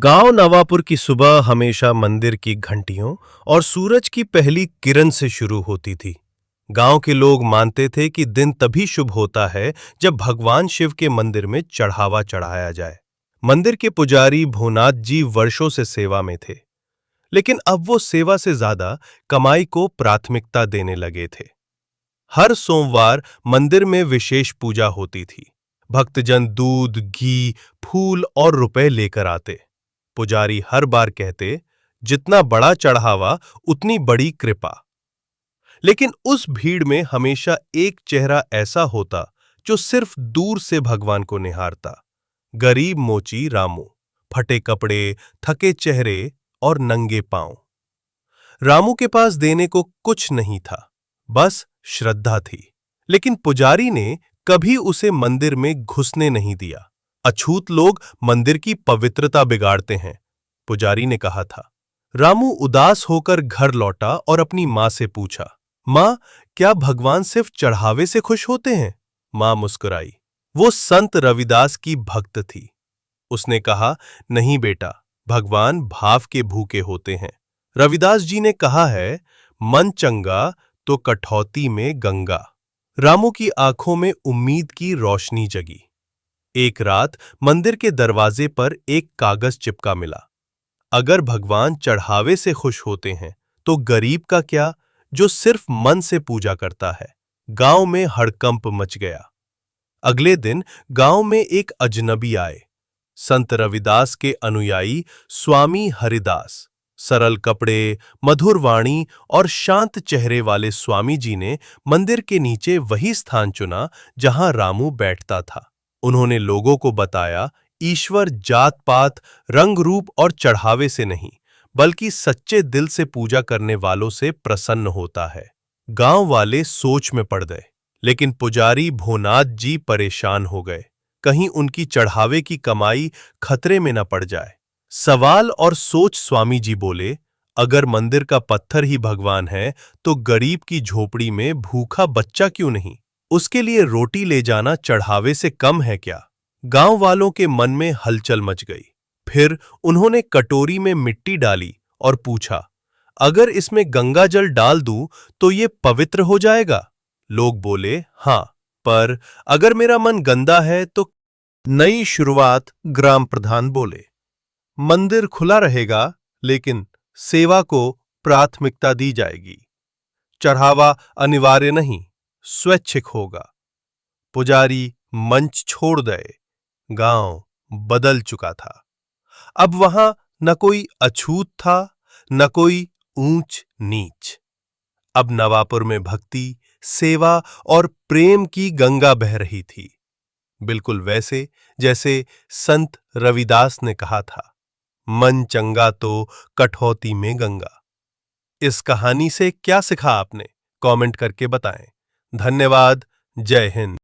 गांव नवापुर की सुबह हमेशा मंदिर की घंटियों और सूरज की पहली किरण से शुरू होती थी। गांव के लोग मानते थे कि दिन तभी शुभ होता है जब भगवान शिव के मंदिर में चढ़ावा चढ़ाया जाए। मंदिर के पुजारी भोनाथ जी वर्षों से सेवा में थे, लेकिन अब वो सेवा से ज्यादा कमाई को प्राथमिकता देने लगे थे। हर सोमवार मंदिर में विशेष पूजा होती थी। भक्तजन दूध, घी, फूल और रुपए लेकर आते। पुजारी हर बार कहते, जितना बड़ा चढ़ावा उतनी बड़ी कृपा। लेकिन उस भीड़ में हमेशा एक चेहरा ऐसा होता जो सिर्फ दूर से भगवान को निहारता। गरीब मोची रामू, फटे कपड़े, थके चेहरे और नंगे पांव। रामू के पास देने को कुछ नहीं था, बस श्रद्धा थी। लेकिन पुजारी ने कभी उसे मंदिर में घुसने नहीं दिया। अछूत लोग मंदिर की पवित्रता बिगाड़ते हैं, पुजारी ने कहा था। रामू उदास होकर घर लौटा और अपनी मां से पूछा, मां, क्या भगवान सिर्फ चढ़ावे से खुश होते हैं? मां मुस्कुराई। वो संत रविदास की भक्त थी। उसने कहा, नहीं बेटा, भगवान भाव के भूखे होते हैं। रविदास जी ने कहा है, मन चंगा तो कठौती में गंगा। रामू की आंखों में उम्मीद की रोशनी जगी। एक रात मंदिर के दरवाजे पर एक कागज चिपका मिला। अगर भगवान चढ़ावे से खुश होते हैं तो गरीब का क्या, जो सिर्फ मन से पूजा करता है। गांव में हड़कंप मच गया। अगले दिन गांव में एक अजनबी आए। संत रविदास के अनुयायी स्वामी हरिदास। सरल कपड़े, मधुर वाणी और शांत चेहरे वाले स्वामी जी ने मंदिर के नीचे वही स्थान चुना जहां रामू बैठता था। उन्होंने लोगों को बताया, ईश्वर जात पात, रंग रूप और चढ़ावे से नहीं, बल्कि सच्चे दिल से पूजा करने वालों से प्रसन्न होता है। गांव वाले सोच में पड़ गए, लेकिन पुजारी भोनाथ जी परेशान हो गए। कहीं उनकी चढ़ावे की कमाई खतरे में न पड़ जाए। सवाल और सोच स्वामी जी बोले, अगर मंदिर का पत्थर ही भगवान है तो गरीब की झोपड़ी में भूखा बच्चा क्यों नहीं? उसके लिए रोटी ले जाना चढ़ावे से कम है क्या? गांव वालों के मन में हलचल मच गई। फिर उन्होंने कटोरी में मिट्टी डाली और पूछा, अगर इसमें गंगा जल डाल दूं तो ये पवित्र हो जाएगा? लोग बोले, हां, पर अगर मेरा मन गंदा है तो? नई शुरुआत, ग्राम प्रधान बोले। मंदिर खुला रहेगा, लेकिन सेवा को प्राथमिकता दी जाएगी। चढ़ावा अनिवार्य नहीं, स्वैच्छिक होगा। पुजारी मंच छोड़ गए। गांव बदल चुका था। अब वहां न कोई अछूत था, न कोई ऊंच नीच। अब नवापुर में भक्ति, सेवा और प्रेम की गंगा बह रही थी, बिल्कुल वैसे जैसे संत रविदास ने कहा था, मन चंगा तो कठौती में गंगा। इस कहानी से क्या सीखा आपने? कमेंट करके बताएं। धन्यवाद। जय हिंद।